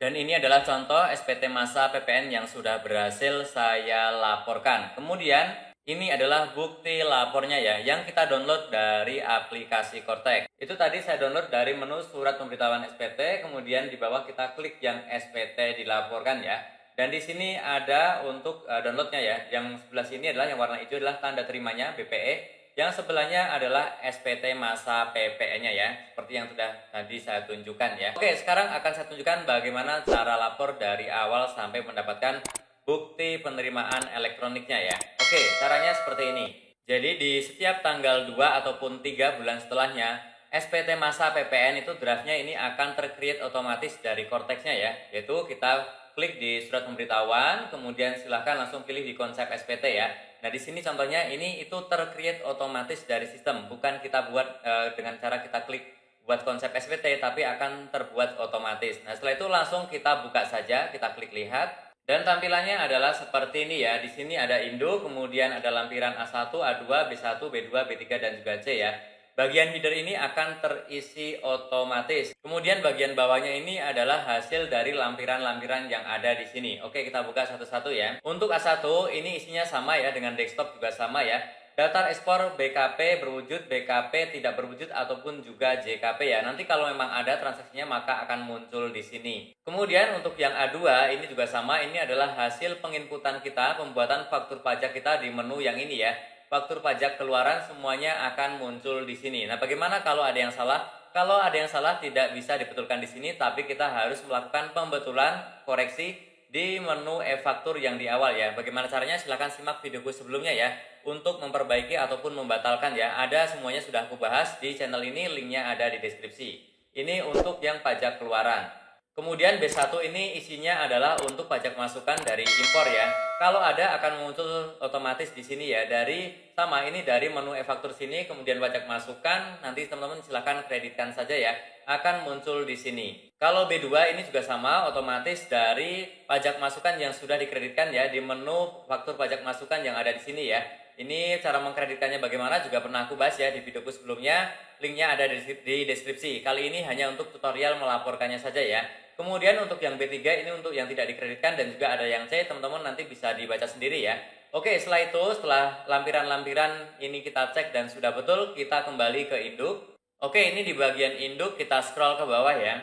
Dan ini adalah contoh SPT masa PPN yang sudah berhasil saya laporkan. Kemudian ini adalah bukti lapornya ya, yang kita download dari aplikasi Kortek. Itu tadi saya download dari menu surat pemberitahuan SPT, kemudian di bawah kita klik yang SPT dilaporkan ya. Dan di sini ada untuk downloadnya ya. Yang sebelah sini adalah yang warna hijau adalah tanda terimanya BPE. Yang sebelahnya adalah SPT masa PPN-nya ya, seperti yang sudah tadi saya tunjukkan ya. Oke, sekarang akan saya tunjukkan bagaimana cara lapor dari awal sampai mendapatkan bukti penerimaan elektroniknya ya. Oke, caranya seperti ini. Jadi di setiap tanggal 2 ataupun 3 bulan setelahnya, SPT masa PPN itu draftnya ini akan tercreate otomatis dari Cortex-nya ya, yaitu kita klik di surat pemberitahuan, kemudian silahkan langsung pilih di konsep SPT ya. Nah, di sini contohnya ini itu tercreate otomatis dari sistem, bukan kita buat dengan cara kita klik buat konsep SPT, tapi akan terbuat otomatis. Nah, setelah itu langsung kita buka saja, kita klik lihat. Dan tampilannya adalah seperti ini ya. Di sini ada induk, kemudian ada lampiran A1, A2, B1, B2, B3 dan juga C ya. Bagian header ini akan terisi otomatis. Kemudian bagian bawahnya ini adalah hasil dari lampiran-lampiran yang ada di sini. Oke, kita buka satu-satu ya. Untuk A1 ini isinya sama ya, dengan desktop juga sama ya. Daftar ekspor BKP berwujud, BKP tidak berwujud ataupun juga JKP ya. Nanti kalau memang ada transaksinya maka akan muncul di sini. Kemudian untuk yang A2 ini juga sama, ini adalah hasil penginputan kita, pembuatan faktur pajak kita di menu yang ini ya. Faktur pajak keluaran semuanya akan muncul di sini. Nah, bagaimana kalau ada yang salah? Kalau ada yang salah tidak bisa dibetulkan di sini, tapi kita harus melakukan pembetulan koreksi di menu e-faktur yang di awal ya. Bagaimana caranya? Silahkan simak videoku sebelumnya ya, untuk memperbaiki ataupun membatalkan ya. Ada semuanya sudah aku bahas di channel ini, linknya ada di deskripsi. Ini untuk yang pajak keluaran. Kemudian B1 ini isinya adalah untuk pajak masukan dari impor ya. Kalau ada akan muncul otomatis di sini ya, dari sama ini dari menu e-faktur sini, kemudian pajak masukan, nanti teman-teman silahkan kreditkan saja ya, akan muncul di sini. Kalau B2 ini juga sama, otomatis dari pajak masukan yang sudah dikreditkan ya, di menu faktur pajak masukan yang ada di sini ya. Ini cara mengkreditkannya bagaimana juga pernah aku bahas ya di videoku sebelumnya, linknya ada di deskripsi. Kali ini hanya untuk tutorial melaporkannya saja ya. Kemudian untuk yang B3 ini untuk yang tidak dikreditkan, dan juga ada yang C, teman-teman nanti bisa dibaca sendiri ya. Oke, setelah itu, setelah lampiran-lampiran ini kita cek dan sudah betul, kita kembali ke induk. Oke, ini di bagian induk kita scroll ke bawah ya.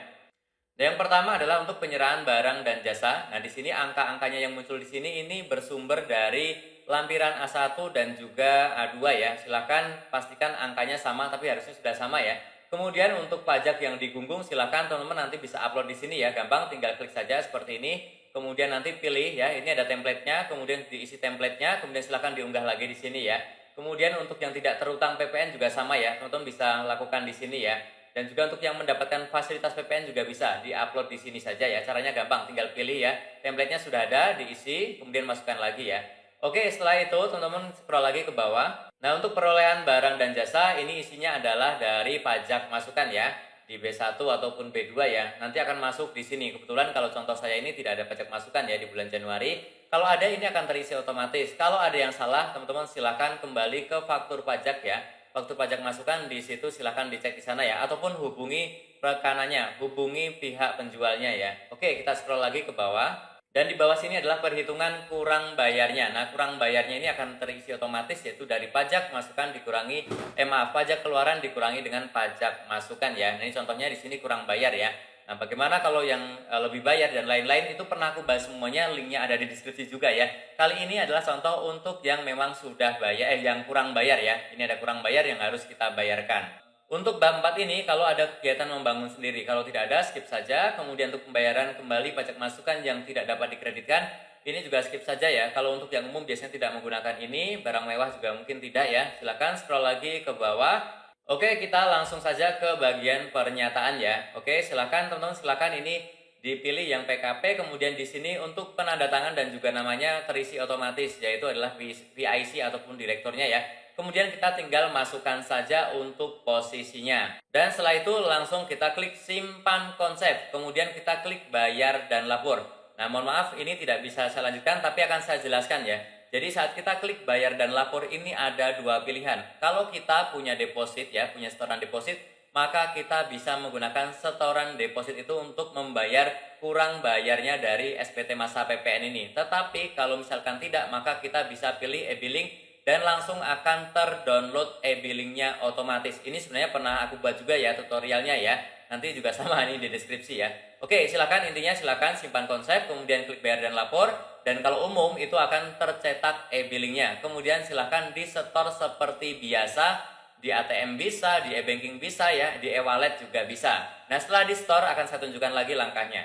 Yang pertama adalah untuk penyerahan barang dan jasa. Nah, di sini angka-angkanya yang muncul di sini ini bersumber dari lampiran A1 dan juga A2 ya. Silahkan pastikan angkanya sama, tapi harusnya sudah sama ya. Kemudian untuk pajak yang digunggung silahkan teman-teman nanti bisa upload di sini ya, gampang tinggal klik saja seperti ini. Kemudian nanti pilih ya, ini ada templatenya, kemudian diisi templatenya, kemudian silahkan diunggah lagi di sini ya. Kemudian untuk yang tidak terutang PPN juga sama ya, teman-teman bisa lakukan di sini ya. Dan juga untuk yang mendapatkan fasilitas PPN juga bisa diupload di sini saja ya. Caranya gampang, tinggal pilih ya. Templatenya sudah ada, diisi, kemudian masukkan lagi ya. Oke, setelah itu teman-teman scroll lagi ke bawah. Nah, untuk perolehan barang dan jasa ini isinya adalah dari pajak masukan ya, di B1 ataupun B2 ya. Nanti akan masuk di sini. Kebetulan kalau contoh saya ini tidak ada pajak masukan ya di bulan Januari. Kalau ada ini akan terisi otomatis. Kalau ada yang salah, teman-teman silahkan kembali ke faktur pajak ya. Faktur pajak masukan di situ silahkan dicek di sana ya, ataupun hubungi rekanannya, hubungi pihak penjualnya ya. Oke, kita scroll lagi ke bawah. Dan di bawah sini adalah perhitungan kurang bayarnya. Nah, kurang bayarnya ini akan terisi otomatis, yaitu dari pajak masukan dikurangi, pajak keluaran dikurangi dengan pajak masukan ya. Nah, ini contohnya di sini kurang bayar ya. Nah, bagaimana kalau yang lebih bayar dan lain-lain, itu pernah aku bahas semuanya, linknya ada di deskripsi juga ya. Kali ini adalah contoh untuk yang memang sudah bayar, yang kurang bayar ya. Ini ada kurang bayar yang harus kita bayarkan. Untuk bab 4 ini kalau ada kegiatan membangun sendiri, kalau tidak ada skip saja. Kemudian untuk pembayaran kembali pajak masukan yang tidak dapat dikreditkan, ini juga skip saja ya. Kalau untuk yang umum biasanya tidak menggunakan ini, barang mewah juga mungkin tidak ya. Silakan scroll lagi ke bawah. Oke, kita langsung saja ke bagian pernyataan ya. Oke, silakan teman-teman, silakan ini dipilih yang PKP, kemudian di sini untuk penandatangan dan juga namanya terisi otomatis, yaitu adalah VIC ataupun direkturnya ya. Kemudian kita tinggal masukkan saja untuk posisinya. Dan setelah itu langsung kita klik simpan konsep. Kemudian kita klik bayar dan lapor. Nah, mohon maaf ini tidak bisa saya lanjutkan, tapi akan saya jelaskan ya. Jadi saat kita klik bayar dan lapor ini ada dua pilihan. Kalau kita punya deposit ya, punya setoran deposit, maka kita bisa menggunakan setoran deposit itu untuk membayar kurang bayarnya dari SPT masa PPN ini. Tetapi kalau misalkan tidak, maka kita bisa pilih e-billing dan langsung akan terdownload e-billingnya otomatis. Ini sebenarnya pernah aku buat juga ya tutorialnya ya. Nanti juga sama ini di deskripsi ya. Oke, silakan, intinya silakan simpan konsep, kemudian klik bayar dan lapor. Dan kalau umum itu akan tercetak e-billingnya. Kemudian silakan disetor seperti biasa, di ATM bisa, di e-banking bisa ya, di e-wallet juga bisa. Nah, setelah di store akan saya tunjukkan lagi langkahnya.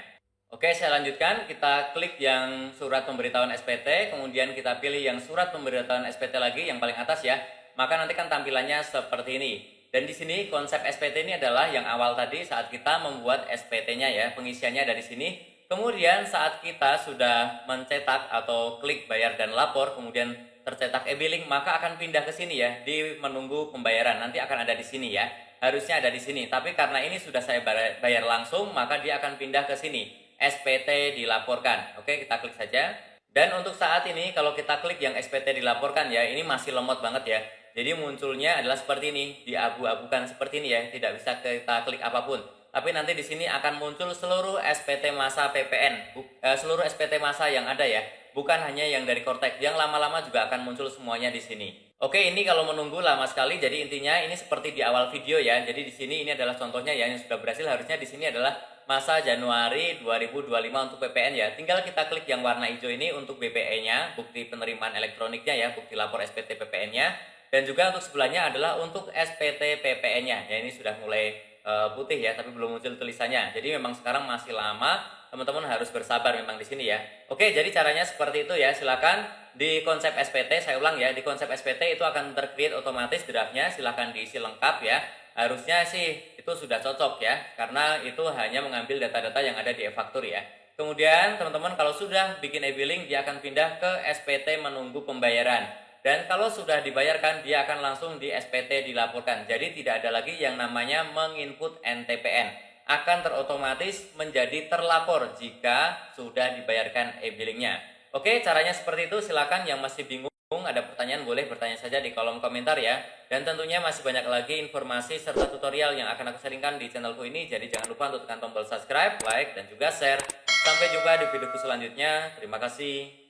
Oke, saya lanjutkan. Kita klik yang surat pemberitahuan SPT, kemudian kita pilih yang surat pemberitahuan SPT lagi yang paling atas ya. Maka nanti kan tampilannya seperti ini. Dan di sini konsep SPT ini adalah yang awal tadi saat kita membuat SPT-nya ya, pengisiannya dari sini. Kemudian saat kita sudah mencetak atau klik bayar dan lapor, kemudian tercetak e-billing, maka akan pindah ke sini ya, di menunggu pembayaran. Nanti akan ada di sini ya. Harusnya ada di sini, tapi karena ini sudah saya bayar langsung, maka dia akan pindah ke sini. SPT dilaporkan. Oke, kita klik saja. Dan untuk saat ini kalau kita klik yang SPT dilaporkan ya, ini masih lemot banget ya. Jadi munculnya adalah seperti ini, diabu-abukan seperti ini ya, tidak bisa kita klik apapun. Tapi nanti di sini akan muncul seluruh SPT masa PPN, seluruh SPT masa yang ada ya, bukan hanya yang dari Kortek, yang lama-lama juga akan muncul semuanya di sini. Oke, ini kalau menunggu lama sekali, jadi intinya ini seperti di awal video ya. Jadi di sini ini adalah contohnya ya, yang sudah berhasil. Harusnya di sini adalah masa Januari 2025 untuk PPN ya. Tinggal kita klik yang warna hijau ini untuk BPE-nya, bukti penerimaan elektroniknya ya, bukti lapor SPT PPN-nya. Dan juga untuk sebelahnya adalah untuk SPT PPN-nya. Ya, ini sudah mulai putih ya, tapi belum muncul tulisannya. Jadi memang sekarang masih lama, teman-teman harus bersabar memang di sini ya. Oke, jadi caranya seperti itu ya. Silakan di konsep SPT, saya ulang ya, di konsep SPT itu akan tercreate otomatis draftnya. Silakan diisi lengkap ya. Harusnya sih itu sudah cocok ya, karena itu hanya mengambil data-data yang ada di e-faktur ya. Kemudian teman-teman kalau sudah bikin e-billing, dia akan pindah ke SPT menunggu pembayaran. Dan kalau sudah dibayarkan, dia akan langsung di SPT dilaporkan. Jadi tidak ada lagi yang namanya menginput NTPN. Akan terotomatis menjadi terlapor jika sudah dibayarkan e-billingnya. Oke, caranya seperti itu. Silakan yang masih bingung, ada pertanyaan boleh bertanya saja di kolom komentar ya. Dan tentunya masih banyak lagi informasi serta tutorial yang akan aku sharingkan di channelku ini. Jadi jangan lupa untuk tekan tombol subscribe, like, dan juga share. Sampai jumpa di videoku selanjutnya. Terima kasih.